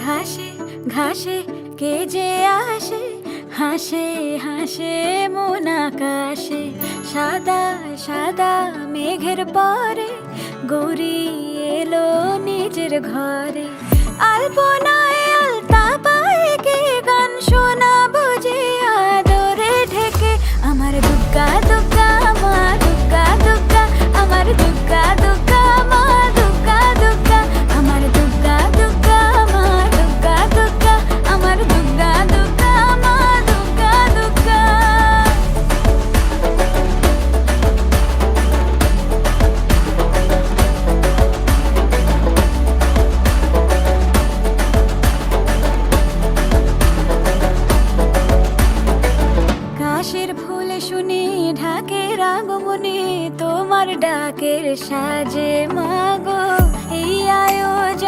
ঘাসে ঘাসে কে যে আসে, হাসে হাসে মন আকাশে। সাদা সাদা মেঘের পরে গৌরী এলো নিজের ঘরে। আলপনায় আলতা পায়ে কে গান শোনাবো যে আদরে ঢেকে। আমার দুগ্গা দুগ্গা মা দুগ্গা দুগ্গা, আমার দুগ্গা দুগ্গা মা দুগ্গা দুগ্গা, আমার দুগ্গা দুগ্গা মা দুগ্গা দুগ্গা, আমার দুগ্গা দুগ্গা মা দুগ্গা দুগ্গা। কাশের ফুলে শুনি ঢাকের আগমনে, তোমার ডাকের সাজে মা